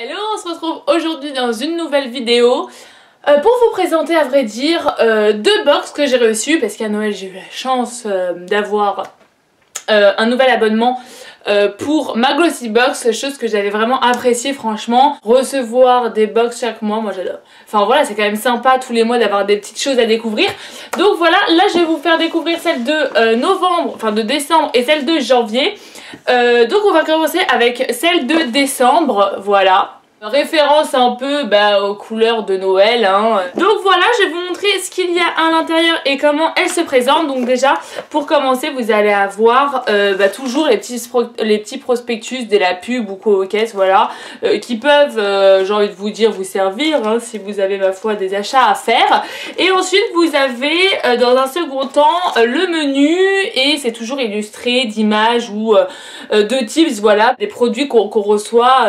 Hello, on se retrouve aujourd'hui dans une nouvelle vidéo pour vous présenter à vrai dire deux box que j'ai reçues parce qu'à Noël j'ai eu la chance d'avoir un nouvel abonnement pour ma Glossy Box, chose que j'avais vraiment appréciée franchement. Recevoir des box chaque mois, moi j'adore. Enfin voilà, c'est quand même sympa tous les mois d'avoir des petites choses à découvrir. Donc voilà, là je vais vous faire découvrir celle de novembre, enfin de décembre et celle de janvier. Donc on va commencer avec celle de décembre, voilà. Référence un peu aux couleurs de Noël hein. Donc voilà, je vais vous montrer ce qu'il y a à l'intérieur et comment elle se présente. Donc déjà pour commencer vous allez avoir toujours les petits prospectus de la pub ou quoi aux caisses, voilà, qui peuvent j'ai envie de vous dire vous servir hein, si vous avez ma foi des achats à faire. Et ensuite vous avez dans un second temps le menu et c'est toujours illustré d'images ou de tips, voilà, des produits qu'on reçoit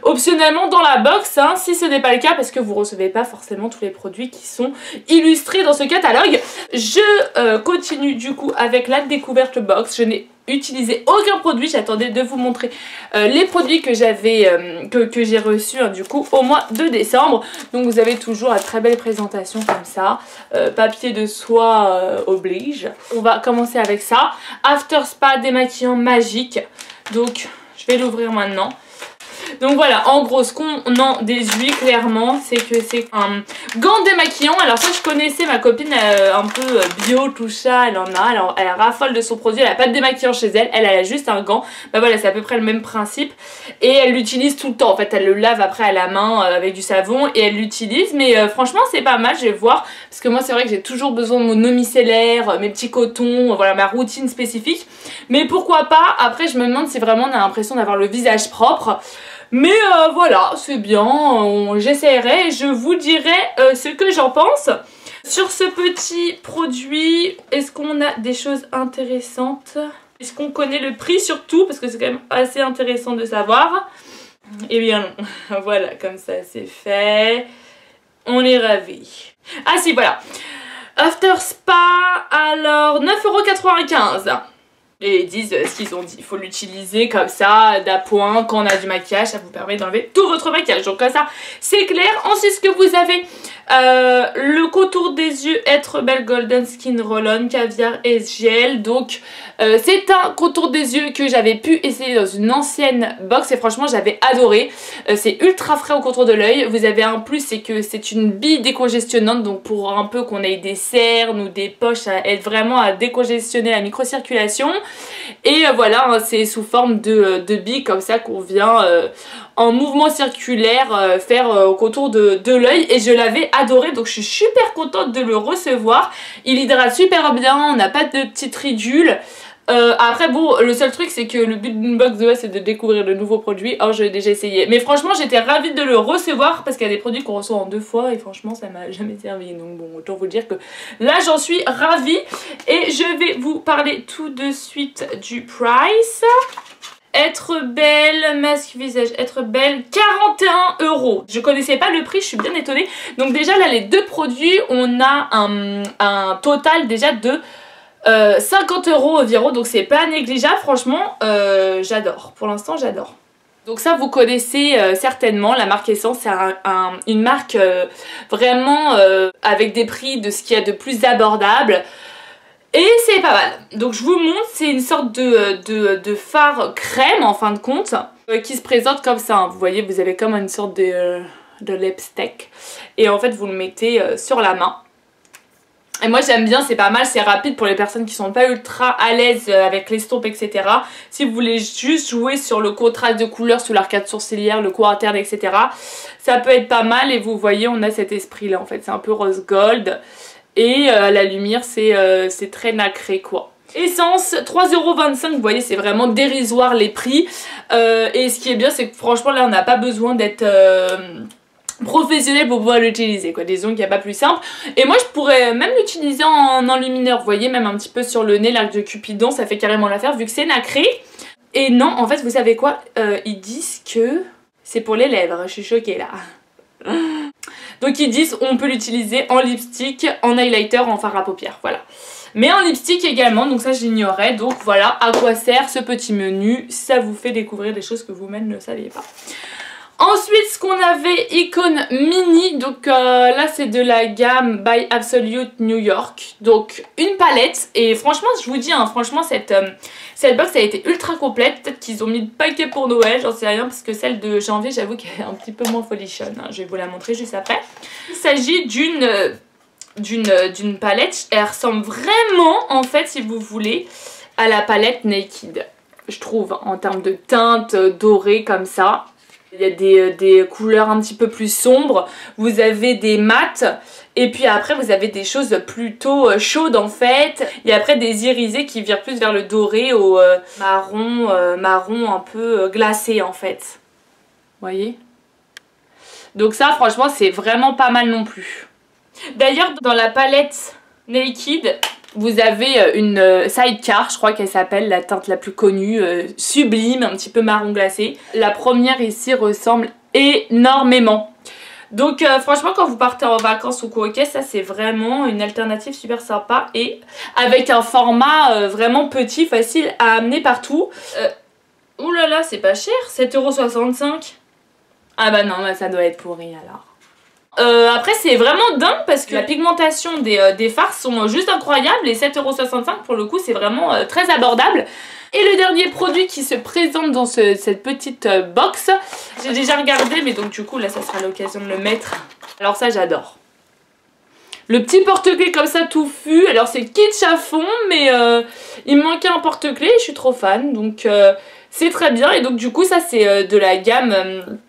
optionnellement dans la box hein, si ce n'est pas le cas parce que vous recevez pas forcément tous les produits qui sont illustrés dans ce catalogue. Je continue du coup avec la découverte box. Je n'ai utilisé aucun produit, j'attendais de vous montrer les produits que j'avais que j'ai reçus du coup au mois de décembre. Donc vous avez toujours la très belle présentation comme ça, papier de soie oblige. On va commencer avec ça, After Spa démaquillant magique. Donc je vais l'ouvrir maintenant. Donc voilà, en gros ce qu'on en déduit clairement c'est que c'est un gant démaquillant. Alors ça je connaissais, ma copine un peu bio tout ça, elle en a, alors elle raffole de son produit, elle a pas de démaquillant chez elle, elle a juste un gant. Bah voilà, c'est à peu près le même principe et elle l'utilise tout le temps en fait, elle le lave après à la main avec du savon et elle l'utilise. Mais franchement c'est pas mal, je vais voir, parce que moi c'est vrai que j'ai toujours besoin de mon eau micellaire, mes petits cotons, voilà ma routine spécifique. Mais pourquoi pas, après je me demande si vraiment on a l'impression d'avoir le visage propre. Mais voilà, c'est bien, j'essaierai et je vous dirai ce que j'en pense. Sur ce petit produit, est-ce qu'on a des choses intéressantes? Est-ce qu'on connaît le prix surtout? Parce que c'est quand même assez intéressant de savoir. Eh bien non, voilà, comme ça c'est fait. On est ravis. Ah si, voilà. After Spa, alors 9,95 €. Et ils disent ce qu'ils ont dit, il faut l'utiliser comme ça, d'appoint, quand on a du maquillage, ça vous permet d'enlever tout votre maquillage. Donc comme ça, c'est clair. Ensuite, ce que vous avez, le contour des yeux Être Belle Golden Skin Roll-On Caviar et Gel. Donc c'est un contour des yeux que j'avais pu essayer dans une ancienne box et franchement j'avais adoré. C'est ultra frais au contour de l'œil. Vous avez un plus, c'est que c'est une bille décongestionnante, donc pour un peu qu'on ait des cernes ou des poches, ça aide vraiment à décongestionner la microcirculation. Et voilà, hein, c'est sous forme de bille comme ça qu'on vient en mouvement circulaire faire au contour de l'œil. Et je l'avais adoré, donc je suis super contente de le recevoir. Il hydrate super bien, on n'a pas de petites ridules. Après bon, le seul truc c'est que le but d'une box de base c'est de découvrir de nouveaux produits. Oh, je l'ai déjà essayé, mais franchement j'étais ravie de le recevoir parce qu'il y a des produits qu'on reçoit en 2 fois et franchement ça m'a jamais servi. Donc bon, autant vous dire que là j'en suis ravie. Et je vais vous parler tout de suite du price. Être Belle, masque visage Être Belle, 41 €. Je connaissais pas le prix, je suis bien étonnée. Donc déjà là les deux produits, on a un total déjà de 50 € environ, donc c'est pas négligeable. Franchement j'adore, pour l'instant j'adore. Donc ça vous connaissez certainement, la marque Essence, c'est une marque vraiment avec des prix de ce qu'il y a de plus abordable. Et c'est pas mal. Donc je vous montre, c'est une sorte de fard crème en fin de compte qui se présente comme ça. Vous voyez, vous avez comme une sorte de lipstick et en fait vous le mettez sur la main. Et moi j'aime bien, c'est pas mal, c'est rapide pour les personnes qui sont pas ultra à l'aise avec l'estompe etc. Si vous voulez juste jouer sur le contraste de couleurs sous l'arcade sourcilière, le coin interne etc. Ça peut être pas mal. Et vous voyez on a cet esprit là en fait, c'est un peu rose gold. Et la lumière c'est très nacré quoi. Essence 3,25 €, vous voyez c'est vraiment dérisoire les prix. Et ce qui est bien c'est que franchement là on n'a pas besoin d'être professionnel pour pouvoir l'utiliser quoi, disons qu'il n'y a pas plus simple. Et moi je pourrais même l'utiliser en enlumineur, vous voyez, même un petit peu sur le nez, l'arc de Cupidon, ça fait carrément l'affaire vu que c'est nacré. Et non, en fait vous savez quoi, ils disent que c'est pour les lèvres, je suis choquée là. Donc ils disent on peut l'utiliser en lipstick, en highlighter, en fard à paupières, voilà. Mais en lipstick également, donc ça j'ignorais. Donc voilà à quoi sert ce petit menu, ça vous fait découvrir des choses que vous-même ne saviez pas. Ensuite Ensuite, ce qu'on avait, Icon Mini, donc là c'est de la gamme By Absolute New York, donc une palette, et franchement je vous dis, hein, franchement cette box a été ultra complète, peut-être qu'ils ont mis le paquet pour Noël, j'en sais rien, parce que celle de janvier j'avoue qu'elle est un petit peu moins folichonne, hein. Je vais vous la montrer juste après. Il s'agit d'une palette, elle ressemble vraiment en fait si vous voulez à la palette Naked, je trouve, en termes de teinte dorée comme ça. Il y a des couleurs un petit peu plus sombres, vous avez des mats et puis après vous avez des choses plutôt chaudes en fait. Et après des irisés qui virent plus vers le doré au marron un peu glacé en fait. Vous voyez? Donc ça franchement c'est vraiment pas mal non plus. D'ailleurs dans la palette Naked, vous avez une sidecar, je crois qu'elle s'appelle, la teinte la plus connue, sublime, un petit peu marron glacé. La première ici ressemble énormément. Donc franchement quand vous partez en vacances ou quoi, ok, ça c'est vraiment une alternative super sympa et avec un format vraiment petit, facile à amener partout. Ouh là là, c'est pas cher, 7,65 €. Ah bah non, bah ça doit être pourri alors. Après c'est vraiment dingue parce que la pigmentation des fards sont juste incroyables et 7,65 € pour le coup c'est vraiment très abordable. Et le dernier produit qui se présente dans cette petite box, j'ai déjà regardé mais donc du coup là ça sera l'occasion de le mettre. Alors ça j'adore. Le petit porte-clés comme ça touffu, alors c'est kitsch à fond mais il me manquait un porte-clés et je suis trop fan donc c'est très bien. Et donc du coup ça c'est de la gamme...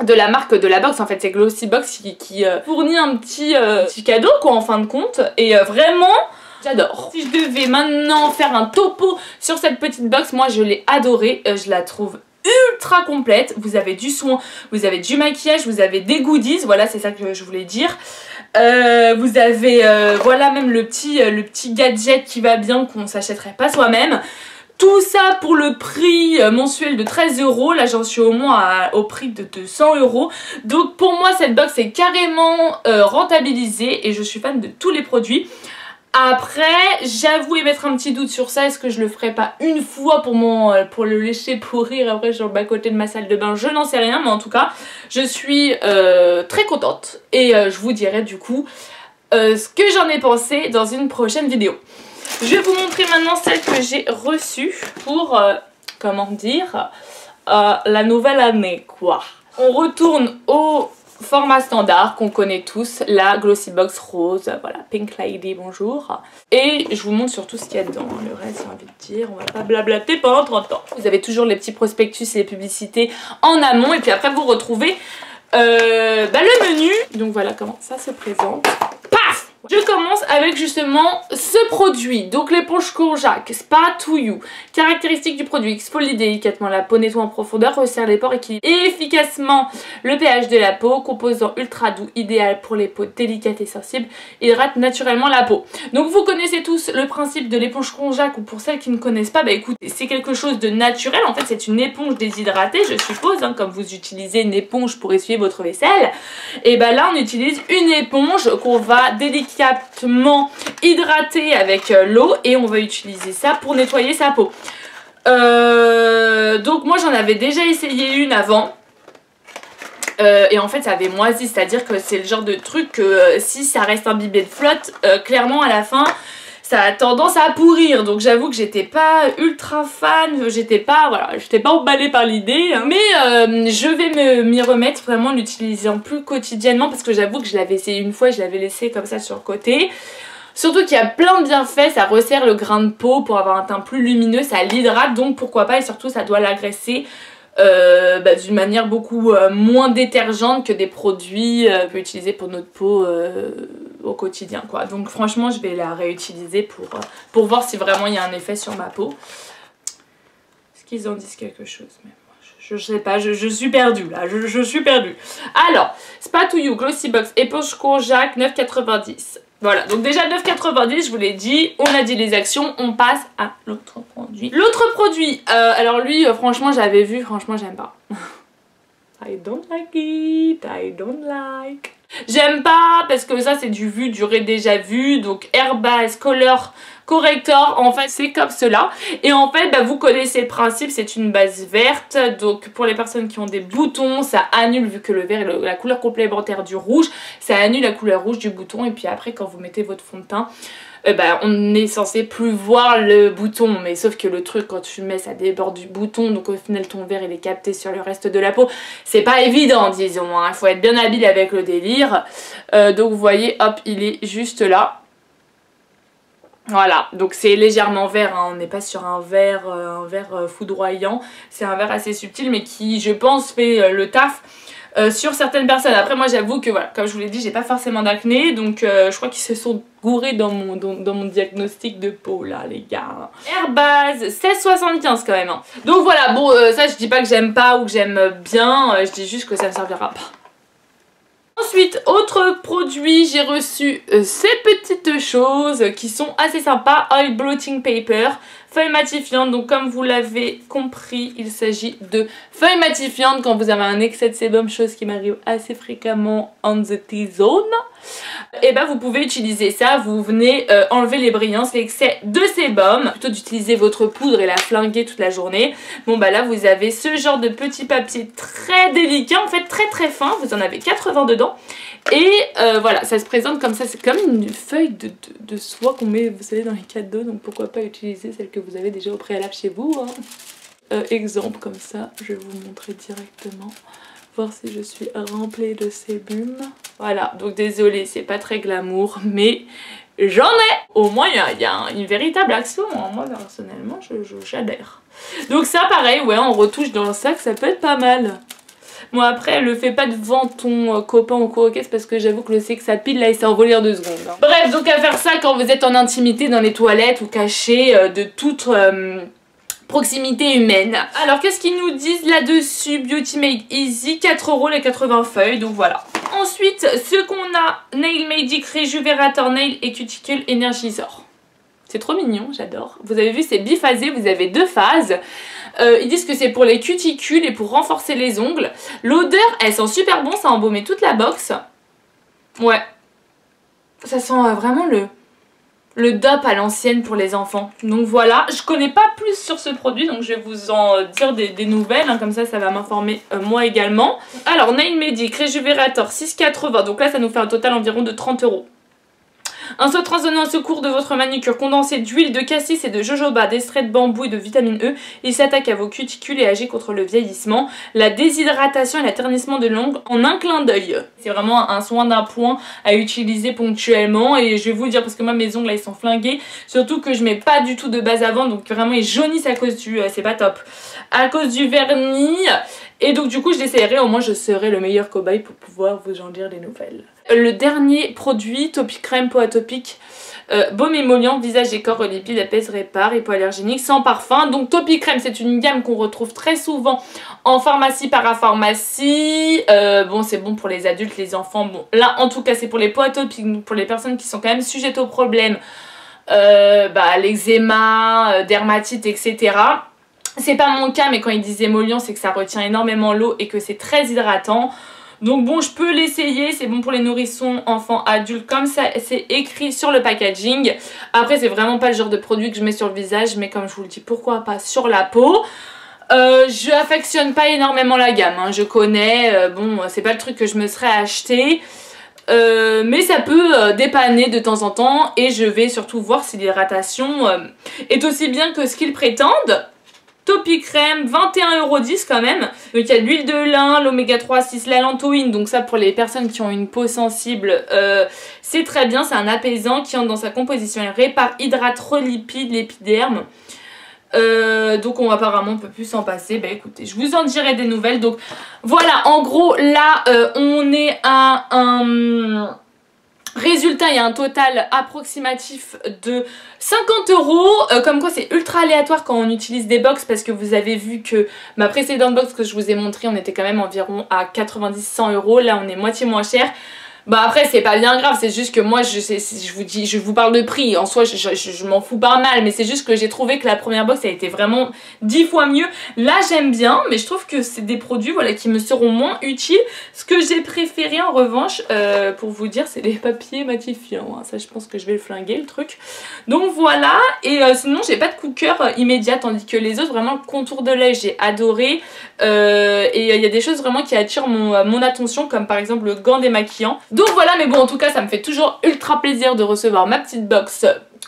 de la marque de la box, en fait c'est Glossybox qui fournit un petit cadeau quoi en fin de compte et vraiment j'adore. Si je devais maintenant faire un topo sur cette petite box, moi je l'ai adorée, je la trouve ultra complète, vous avez du soin, vous avez du maquillage, vous avez des goodies, voilà c'est ça que je voulais dire. Vous avez voilà même le petit gadget qui va bien qu'on s'achèterait pas soi-même. Tout ça pour le prix mensuel de 13 €. Là j'en suis au moins au prix de 200 €. Donc pour moi cette box est carrément rentabilisée et je suis fan de tous les produits. Après j'avoue émettre un petit doute sur ça. Est-ce que je le ferai pas une fois pour le laisser pourrir après sur le bas côté de ma salle de bain? Je n'en sais rien, mais en tout cas je suis très contente. Et je vous dirai du coup ce que j'en ai pensé dans une prochaine vidéo. Je vais vous montrer maintenant celle que j'ai reçue pour, comment dire, la nouvelle année quoi. On retourne au format standard qu'on connaît tous, la Glossybox rose, voilà, Pink Lady, bonjour. Et je vous montre surtout ce qu'il y a dedans, le reste j'ai envie de dire, on va pas blablater pendant 30 ans. Vous avez toujours les petits prospectus et les publicités en amont et puis après vous retrouvez le menu. Donc voilà comment ça se présente. Paf! Je commence avec justement ce produit, donc l'éponge Konjac Spa to You. Caractéristiques du produit: exfolie délicatement la peau, nettoie en profondeur, resserre les pores, équilibre efficacement le pH de la peau, composant ultra doux, idéal pour les peaux délicates et sensibles, hydrate naturellement la peau. Donc vous connaissez tous le principe de l'éponge Konjac, ou pour celles qui ne connaissent pas, bah écoutez, c'est quelque chose de naturel, en fait c'est une éponge déshydratée je suppose, hein, comme vous utilisez une éponge pour essuyer votre vaisselle, et bah là on utilise une éponge qu'on va délicatement hydrater avec l'eau et on va utiliser ça pour nettoyer sa peau. Donc moi j'en avais déjà essayé une avant et en fait ça avait moisi, c'est à dire que c'est le genre de truc que si ça reste imbibé de flotte, clairement à la fin ça a tendance à pourrir. Donc j'avoue que j'étais pas ultra fan, j'étais pas emballée par l'idée, hein. Mais je vais m'y remettre, vraiment l'utilisant plus quotidiennement, parce que j'avoue que je l'avais essayé une fois, je l'avais laissé comme ça sur le côté. Surtout qu'il y a plein de bienfaits, ça resserre le grain de peau pour avoir un teint plus lumineux, ça l'hydrate, donc pourquoi pas, et surtout ça doit l'agresser d'une manière beaucoup moins détergente que des produits utilisés pour notre peau au quotidien quoi. Donc franchement je vais la réutiliser pour voir si vraiment il y a un effet sur ma peau. Est-ce qu'ils en disent quelque chose? Mais je sais pas, je suis perdue là, je suis perdue. Alors, Spa to You Glossybox éponge Konjac 9,90 €. Voilà, donc déjà 9,90 €, je vous l'ai dit, on a dit les actions, on passe à l'autre produit. L'autre produit, alors lui, franchement, j'avais vu, franchement, j'aime pas. I don't like it, I don't like. J'aime pas parce que ça c'est du vu, du déjà vu. Donc Airbase Color Corrector, en fait c'est comme cela. Et en fait bah, vous connaissez le principe, c'est une base verte. Donc pour les personnes qui ont des boutons, ça annule, vu que le vert est la couleur complémentaire du rouge, ça annule la couleur rouge du bouton. Et puis après quand vous mettez votre fond de teint, bah, on est censé plus voir le bouton, mais sauf que le truc quand tu mets ça déborde du bouton, donc au final ton vert il est capté sur le reste de la peau, c'est pas évident disons, hein. Il faut être bien habile avec le délire. Donc vous voyez, hop, il est juste là. Voilà, donc c'est légèrement vert, hein. On n'est pas sur un vert foudroyant, c'est un vert assez subtil mais qui je pense fait le taf sur certaines personnes. Après moi j'avoue que voilà, comme je vous l'ai dit, j'ai pas forcément d'acné, donc je crois qu'ils se sont gourés dans mon diagnostic de peau là les gars. Airbase 1675 quand même, hein. Donc voilà, bon ça je dis pas que j'aime pas ou que j'aime bien, je dis juste que ça ne servira pas. Ensuite, autre produit, j'ai reçu ces petites choses qui sont assez sympas. Oil Blotting Paper, feuille matifiante. Donc comme vous l'avez compris, il s'agit de feuille matifiante quand vous avez un excès de sébum, chose qui m'arrive assez fréquemment on the T-zone. Et bah vous pouvez utiliser ça, vous venez enlever les brillances, l'excès de sébum, plutôt d'utiliser votre poudre et la flinguer toute la journée. Bon bah là vous avez ce genre de petit papier très délicat, en fait très fin, vous en avez 80 dedans. Et voilà, ça se présente comme ça, c'est comme une feuille de soie qu'on met, vous savez, dans les cadeaux, donc pourquoi pas utiliser celle que vous avez déjà au préalable chez vous, hein. Exemple comme ça, je vais vous montrer directement. Voir si je suis remplie de sébum. Voilà, donc désolée, c'est pas très glamour, mais j'en ai. Au moins, il y a une véritable action. Moi, personnellement, j'adhère. Donc ça, pareil, ouais, en retouche dans le sac, ça peut être pas mal. Moi, après, le fais pas devant ton copain ou co-caisse parce que j'avoue que le sexe ça pile là, il s'est envolé en 2 secondes. Hein. Bref, donc à faire ça quand vous êtes en intimité dans les toilettes ou caché de toute... proximité humaine. Alors qu'est-ce qu'ils nous disent là-dessus? Beauty Made Easy, 4 € les 80 feuilles, donc voilà. Ensuite, ce qu'on a, Nail Magic Réjuvérateur Nail et Cuticle Energizor. C'est trop mignon, j'adore. Vous avez vu, c'est biphasé, vous avez 2 phases. Ils disent que c'est pour les cuticules et pour renforcer les ongles. L'odeur, elle sent super bon, ça a embaumé toute la box. Ouais. Ça sent vraiment le DOP à l'ancienne pour les enfants. Donc voilà, je connais pas plus sur ce produit, donc je vais vous en dire des nouvelles, hein, comme ça va m'informer moi également. Alors Nail Magic Réjuvérateur 6,80, donc là ça nous fait un total environ de 30 €. Un soin transdonnant au secours de votre manucure condensé d'huile de cassis et de jojoba, d'extrait de bambou et de vitamine E. Il s'attaque à vos cuticules et agit contre le vieillissement, la déshydratation et l'aternissement de l'ongle en un clin d'œil. C'est vraiment un soin d'appoint à utiliser ponctuellement et je vais vous le dire parce que moi mes ongles là ils sont flingués, surtout que je mets pas du tout de base avant, donc vraiment ils jaunissent à cause du... c'est pas top. À cause du vernis. Et donc du coup je l'essayerai, au moins je serai le meilleur cobaye pour pouvoir vous en dire des nouvelles. Le dernier produit, Topic Crème peau atopique, baume émollient, visage et corps lipides, apaise, répare, hypoallergénique, sans parfum. Donc Topic Crème c'est une gamme qu'on retrouve très souvent en pharmacie, parapharmacie. Bon c'est bon pour les adultes, les enfants. Bon là en tout cas c'est pour les peaux atopiques, pour les personnes qui sont quand même sujettes aux problèmes, l'eczéma, dermatite, etc. C'est pas mon cas, mais quand ils disent émollient, c'est que ça retient énormément l'eau et que c'est très hydratant. Donc bon, je peux l'essayer, c'est bon pour les nourrissons, enfants, adultes, comme ça c'est écrit sur le packaging. Après, c'est vraiment pas le genre de produit que je mets sur le visage, mais comme je vous le dis, pourquoi pas sur la peau. Je affectionne pas énormément la gamme, hein, je connais, bon, c'est pas le truc que je me serais acheté. Mais ça peut dépanner de temps en temps et je vais surtout voir si l'hydratation est aussi bien que ce qu'ils prétendent. Topic Crème, 21,10 € quand même. Donc il y a l'huile de lin, l'oméga 3, 6, la lantoïne. Donc ça pour les personnes qui ont une peau sensible, c'est très bien. C'est un apaisant qui entre dans sa composition. Il répare, hydrate, relipide l'épiderme. Donc apparemment on peut plus s'en passer. Bah écoutez, je vous en dirai des nouvelles. Donc voilà, en gros là on est à un... résultat, il y a un total approximatif de 50 €, comme quoi c'est ultra aléatoire quand on utilise des box parce que vous avez vu que ma précédente box que je vous ai montré, on était quand même environ à 90-100 €, là on est moitié moins cher. Bah après c'est pas bien grave, c'est juste que moi je vous parle de prix, en soi je m'en fous pas mal, mais c'est juste que j'ai trouvé que la première box a été vraiment 10 fois mieux. Là j'aime bien, mais je trouve que c'est des produits voilà, qui me seront moins utiles. Ce que j'ai préféré en revanche, pour vous dire, c'est les papiers matifiants, hein. Ça je pense que je vais le flinguer le truc. Donc voilà, et sinon j'ai pas de coup de cœur immédiat, tandis que les autres vraiment contour de l'œil j'ai adoré. Et il y a des choses vraiment qui attirent mon attention, comme par exemple le gant démaquillant. Donc voilà, mais bon en tout cas ça me fait toujours ultra plaisir de recevoir ma petite box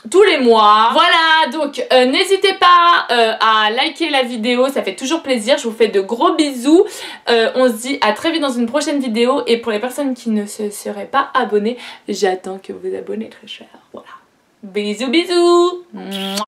tous les mois. Voilà, donc n'hésitez pas à liker la vidéo, ça fait toujours plaisir. Je vous fais de gros bisous. On se dit à très vite dans une prochaine vidéo. Et pour les personnes qui ne se seraient pas abonnées, j'attends que vous vous abonnez très cher. Voilà. Bisous bisous.